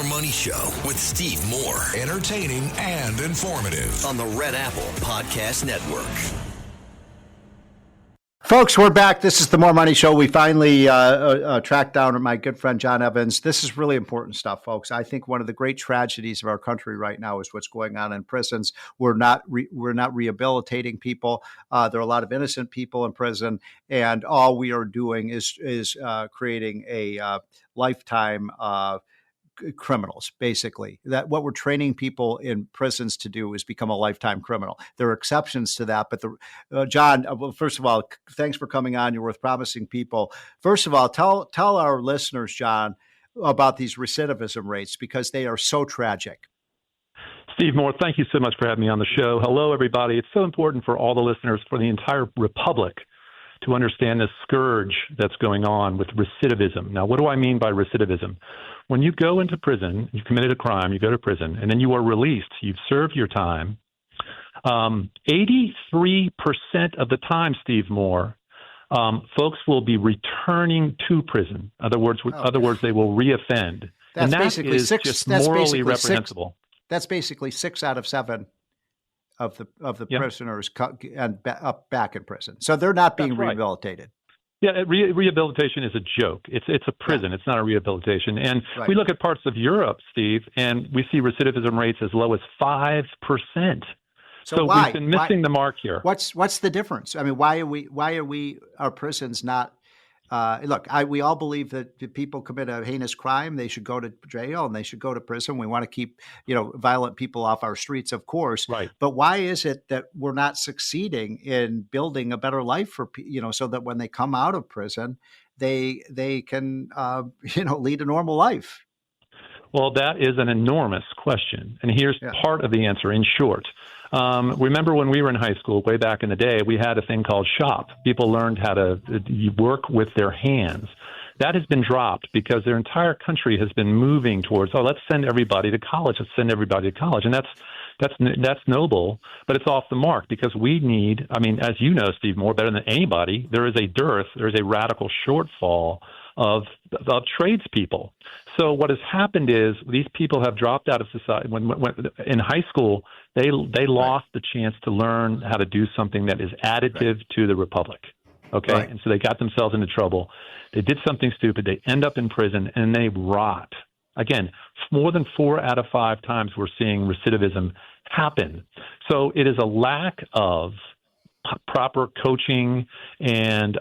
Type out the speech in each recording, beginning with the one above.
More Money Show with Steve Moore. Entertaining and informative on the Red Apple Podcast Network. Folks, we're back. This is the More Money Show. We finally tracked down my good friend John Evans. This is really important stuff, folks. I think one of the great tragedies of our country right now is what's going on in prisons. We're not rehabilitating people. There are a lot of innocent people in prison, and all we are doing is creating a lifetime criminals, basically. That what we're training people in prisons to do is become a lifetime criminal. There are exceptions to that, but John, well, first of all, thanks for coming on. You're worth promising people. First of all, tell our listeners, John, about these recidivism rates, because they are so tragic. Steve Moore, thank you so much for having me on the show. Hello, everybody. It's so important for all the listeners, for the entire republic, to understand this scourge that's going on with recidivism. Now, what do I mean by recidivism? When you go into prison, you've committed a crime, you go to prison, and then you are released, you've served your time. 83% of the time, Steve Moore, folks will be returning to prison. In other words, they will reoffend. That's and that basically is just morally reprehensible. That's basically 6 out of 7 of the Yep. prisoners up back in prison. So they're not being rehabilitated. Yeah, rehabilitation is a joke. It's a prison. It's not a rehabilitation. And we look at parts of Europe, Steve, and we see recidivism rates as low as 5%. So why? We've been missing the mark here. What's the difference? I mean, why are our prisons not? Look, we all believe that if people commit a heinous crime, they should go to jail and they should go to prison. We want to keep, violent people off our streets, of course. Right. But why is it that we're not succeeding in building a better life for, so that when they come out of prison, they can, lead a normal life? Well, that is an enormous question. And here's part of the answer in short. Remember when we were in high school, way back in the day, we had a thing called shop. People learned how to work with their hands. That has been dropped because their entire country has been moving towards, let's send everybody to college. Let's send everybody to college. And that's noble, but it's off the mark because we need, as you know, Steve Moore, better than anybody, there is a radical shortfall of tradespeople. So what has happened is these people have dropped out of society. When in high school, they lost the chance to learn how to do something that is additive to the republic. Okay, and so they got themselves into trouble. They did something stupid. They end up in prison and they rot. Again, more than 4 out of 5 times we're seeing recidivism happen. So it is a lack of proper coaching and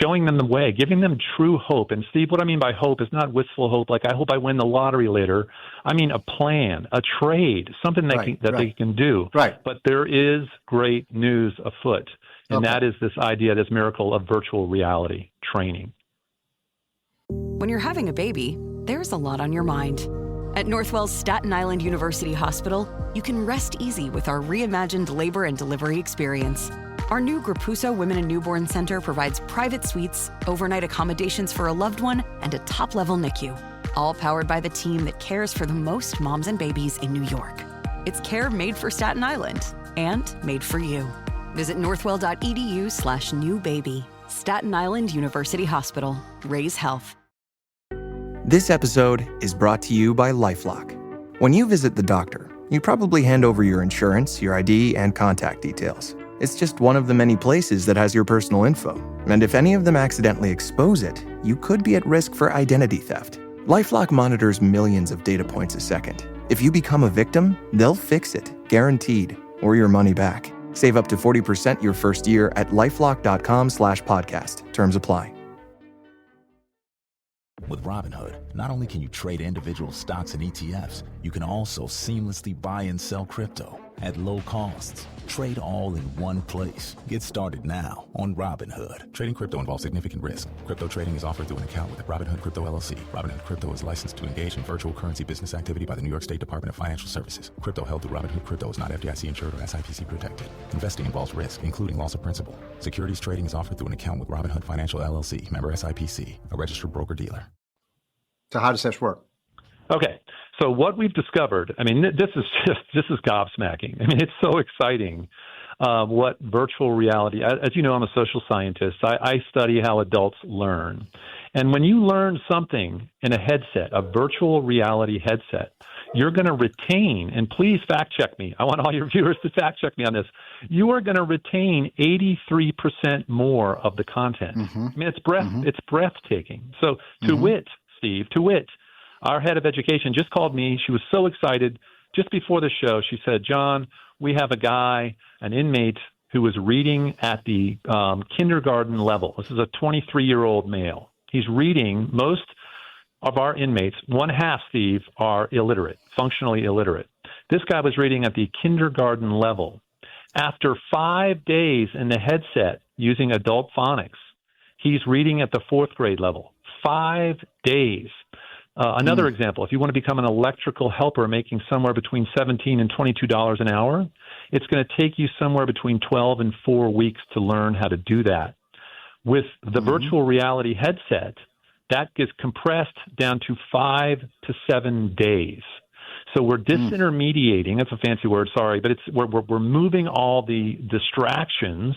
showing them the way, giving them true hope. And Steve, what I mean by hope is not wistful hope, like I hope I win the lottery later. I mean a plan, a trade, something they can do. Right. But there is great news afoot, and that is this idea, this miracle of virtual reality training. When you're having a baby, there's a lot on your mind. At Northwell's Staten Island University Hospital, you can rest easy with our reimagined labor and delivery experience. Our new Grapuso Women and Newborn Center provides private suites, overnight accommodations for a loved one, and a top-level NICU, all powered by the team that cares for the most moms and babies in New York. It's care made for Staten Island and made for you. Visit northwell.edu/newbaby. Staten Island University Hospital. Raise health. This episode is brought to you by LifeLock. When you visit the doctor, you probably hand over your insurance, your ID, and contact details. It's just one of the many places that has your personal info. And if any of them accidentally expose it, you could be at risk for identity theft. LifeLock monitors millions of data points a second. If you become a victim, they'll fix it, guaranteed, or your money back. Save up to 40% your first year at LifeLock.com/podcast. Terms apply. With Robinhood, not only can you trade individual stocks and ETFs, you can also seamlessly buy and sell crypto at low costs. Trade all in one place. Get started now on Robinhood. Trading crypto involves significant risk. Crypto trading is offered through an account with Robinhood Crypto LLC. Robinhood Crypto is licensed to engage in virtual currency business activity by the New York State Department of Financial Services. Crypto held through Robinhood Crypto is not FDIC insured or SIPC protected. Investing involves risk, including loss of principal. Securities trading is offered through an account with Robinhood Financial LLC, member SIPC, a registered broker-dealer. So how does this work? Okay, so what we've discovered, this is gobsmacking. It's so exciting what virtual reality, as you know, I'm a social scientist. I study how adults learn. And when you learn something in a headset, a virtual reality headset, you're going to retain, and please fact check me. I want all your viewers to fact check me on this. You are going to retain 83% more of the content. I mean, it's breathtaking. So to wit, Steve, our head of education just called me. She was so excited. Just before the show, she said, John, we have a guy, an inmate, who was reading at the kindergarten level. This is a 23-year-old male. He's reading. Most of our inmates, one half, Steve, are illiterate, functionally illiterate. This guy was reading at the kindergarten level. After 5 days in the headset using adult phonics, he's reading at the fourth grade level. 5 days. Another example, if you want to become an electrical helper making somewhere between $17 and $22 an hour, it's going to take you somewhere between 12 and 4 weeks to learn how to do that. With the virtual reality headset, that gets compressed down to 5 to 7 days. So we're disintermediating, that's a fancy word, sorry, but we're moving all the distractions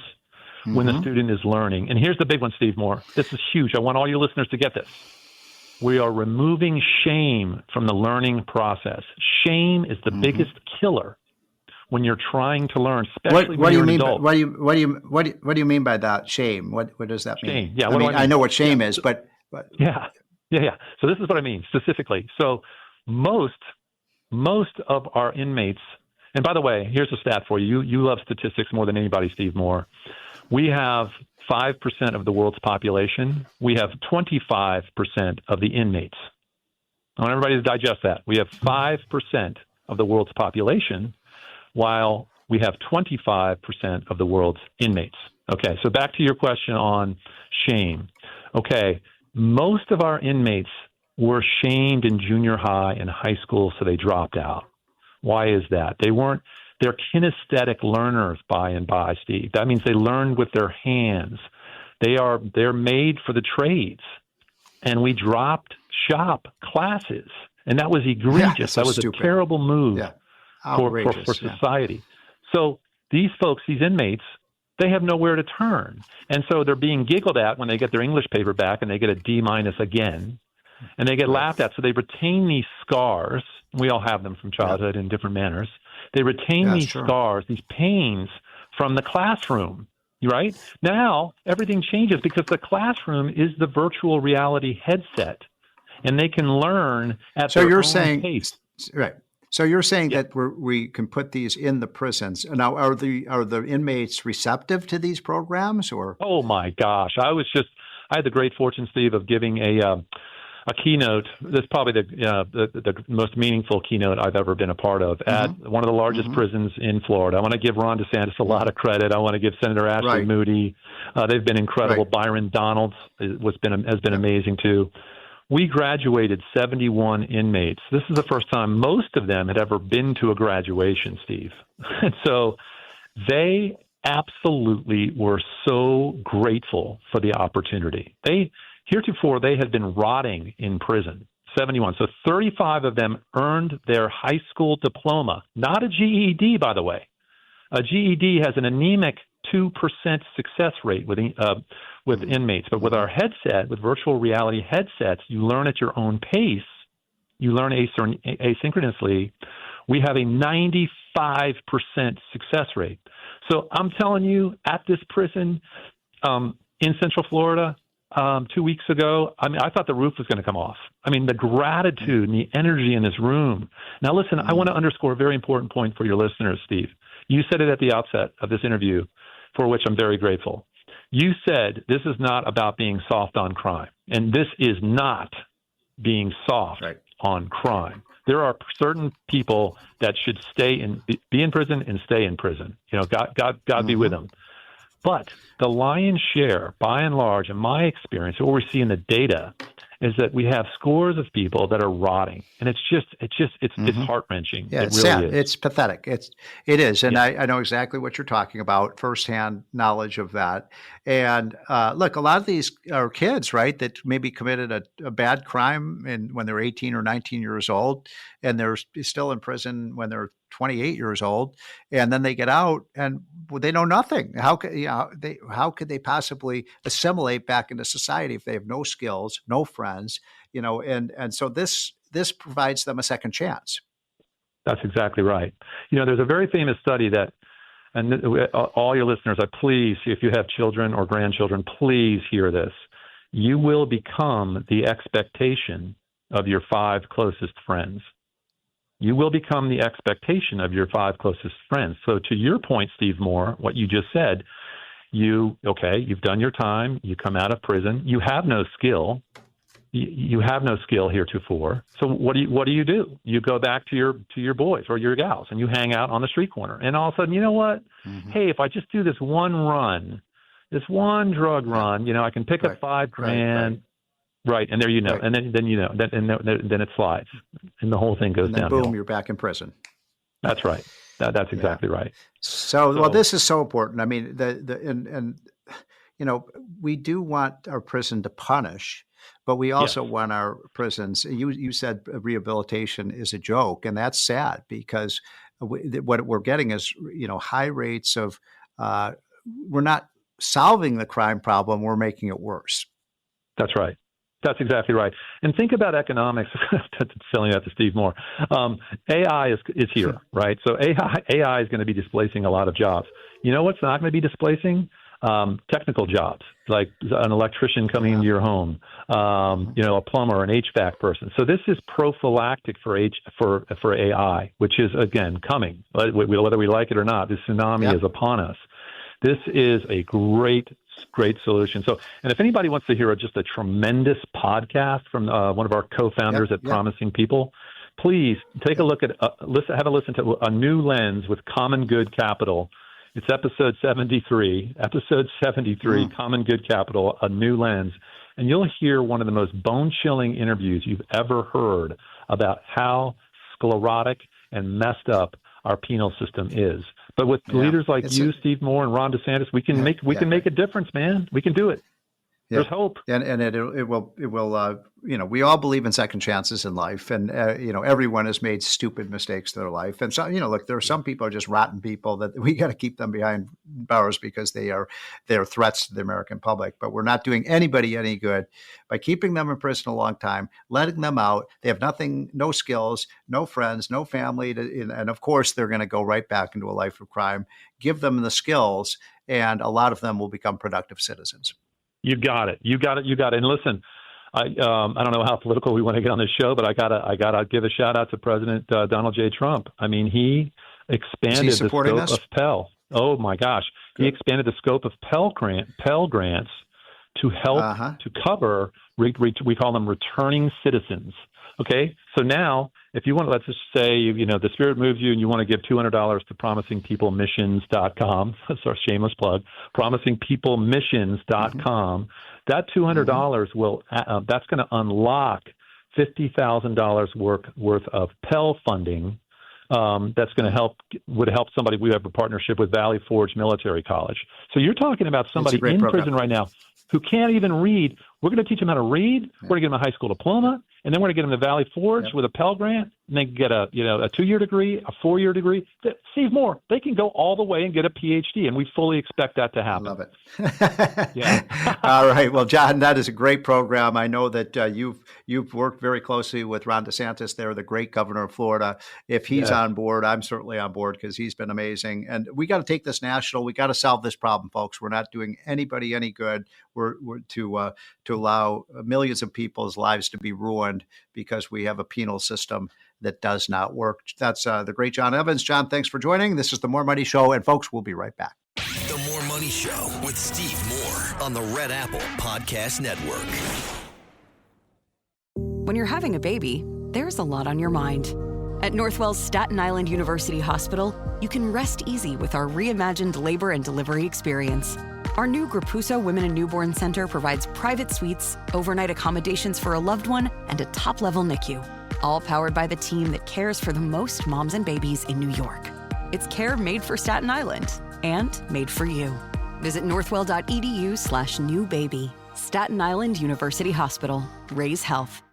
when the student is learning. And here's the big one, Steve Moore. This is huge. I want all your listeners to get this. We are removing shame from the learning process. Shame is the biggest killer when you're trying to learn, especially when you're an adult. What do you mean by that? Shame? What does that mean? Shame. Yeah. I know what shame is, but yeah. So this is what I mean specifically. So most of our inmates, and by the way, here's a stat for you. You love statistics more than anybody, Steve Moore. We have 5% of the world's population. We have 25% of the inmates. I want everybody to digest that. We have 5% of the world's population, while we have 25% of the world's inmates. Okay, so back to your question on shame. Okay, most of our inmates were shamed in junior high and high school, so they dropped out. Why is that? They're kinesthetic learners by and by, Steve. That means they learn with their hands. They're made for the trades. And we dropped shop classes. And that was egregious. That was stupid. A terrible move for society. So these folks, these inmates, they have nowhere to turn. And so they're being giggled at when they get their English paper back and they get a D- again. And they get laughed at. So they retain these scars. We all have them from childhood in different manners. They retain these scars, these pains from the classroom, right? Now, everything changes because the classroom is the virtual reality headset, and they can learn at their own pace. Right. So you're saying that we can put these in the prisons. Now, are the inmates receptive to these programs? Or? Oh, my gosh. I had the great fortune, Steve, of giving a keynote. That's probably the most meaningful keynote I've ever been a part of at one of the largest prisons in Florida. I want to give Ron DeSantis a lot of credit. I want to give Senator Ashley Moody. They've been incredible. Byron Donalds has been amazing too. We graduated 71 inmates. This is the first time most of them had ever been to a graduation, Steve. And so they absolutely were so grateful for the opportunity. Heretofore, they had been rotting in prison, 71. So 35 of them earned their high school diploma, not a GED, by the way. A GED has an anemic 2% success rate with inmates. But with our headset, with virtual reality headsets, you learn at your own pace. You learn asynchronously. We have a 95% success rate. So I'm telling you, at this prison in Central Florida, 2 weeks ago, I thought the roof was going to come off. I mean, the gratitude and the energy in this room. Now, listen, I want to underscore a very important point for your listeners, Steve. You said it at the outset of this interview, for which I'm very grateful. You said this is not about being soft on crime, and this is not being soft on crime. There are certain people that should be in prison and stay in prison. You know, God be with them. But the lion's share, by and large, in my experience, what we see in the data is that we have scores of people that are rotting, and it's heart-wrenching. Yeah, it's really is. It's pathetic. It is, and I know exactly what you're talking about, firsthand knowledge of that. And look, a lot of these are kids, right, that maybe committed a bad crime when they're 18 or 19 years old, and they're still in prison when they're 28 years old, and then they get out and they know nothing. How could they possibly assimilate back into society if they have no skills, no friends, and so this provides them a second chance. That's exactly right. There's a very famous study that, and all your listeners, please, if you have children or grandchildren, please hear this. You will become the expectation of your 5 closest friends. You will become the expectation of your 5 closest friends. So to your point, Steve Moore, what you just said, you've done your time, you come out of prison, you have no skill. You have no skill heretofore. So what do? You go back to your boys or your gals, and you hang out on the street corner. And all of a sudden, you know what? Mm-hmm. Hey, if I just do this one run, this one drug run, I can pick up $5,000. Right, and there right. and then it slides, and the whole thing goes down. Boom, you're back in prison. That's right. That's exactly right. So, this is so important. I mean, we do want our prison to punish. But we also want our prisons. You said rehabilitation is a joke, and that's sad because what we're getting is high rates of. We're not solving the crime problem; we're making it worse. That's right. That's exactly right. And think about economics. Selling that to Steve Moore. AI is here, right? So AI is going to be displacing a lot of jobs. You know what's not going to be displacing? Technical jobs, like an electrician coming into your home, a plumber, an HVAC person. So this is prophylactic for AI, which is, again, coming. Whether we like it or not, this tsunami is upon us. This is a great solution. So, and if anybody wants to hear just a tremendous podcast from one of our co-founders at Promising People, please take a look at, have a listen to A New Lens with Common Good Capital. It's episode 73, Common Good Capital, A New Lens. And you'll hear one of the most bone-chilling interviews you've ever heard about how sclerotic and messed up our penal system is. But with leaders like you, Steve Moore, and Ron DeSantis, we can make a difference, man. We can do it. There's hope. And it will we all believe in second chances in life, and everyone has made stupid mistakes in their life. And so look, there are some people are just rotten people that we got to keep them behind bars because they are threats to the American public. But we're not doing anybody any good by keeping them in prison a long time, letting them out. They have nothing, no skills, no friends, no family, and of course they're going to go right back into a life of crime. Give them the skills, and a lot of them will become productive citizens. You got it. And listen, I don't know how political we want to get on this show, but I gotta give a shout out to President Donald J. Trump. I mean, he expanded the scope of Pell. Oh my gosh, Good. He expanded the scope of Pell grants to help to cover. We call them returning citizens. Okay, so now if you want, let's just say the spirit moves you and you want to give $200 to PromisingPeopleMissions.com. That's our shameless plug. PromisingPeopleMissions.com. That $200 will that's going to unlock $50,000 worth of Pell funding. That's going to would help somebody. We have a partnership with Valley Forge Military College. So you're talking about somebody in prison right now who can't even read. We're going to teach them how to read. We're going to give them a high school diploma, and then we're going to get them to Valley Forge with a Pell Grant, and they can get a 2-year degree, a 4-year degree. Steve Moore, they can go all the way and get a PhD, and we fully expect that to happen. I love it. All right. Well, John, that is a great program. I know that you've worked very closely with Ron DeSantis there, the great governor of Florida. If he's on board, I'm certainly on board because he's been amazing. And we got to take this national. We got to solve this problem, folks. We're not doing anybody any good. We're to allow millions of people's lives to be ruined because we have a penal system that does not work. That's the great John Evans. John, thanks for joining. This is the More Money Show, and folks, we'll be right back. The More Money Show with Steve Moore on the Red Apple Podcast Network. When you're having a baby, there's a lot on your mind. At Northwell's Staten Island University Hospital, you can rest easy with our reimagined labor and delivery experience. Our new Grapuso Women and Newborn Center provides private suites, overnight accommodations for a loved one, and a top-level NICU, all powered by the team that cares for the most moms and babies in New York. It's care made for Staten Island and made for you. Visit northwell.edu/newbaby. Staten Island University Hospital. Raise health.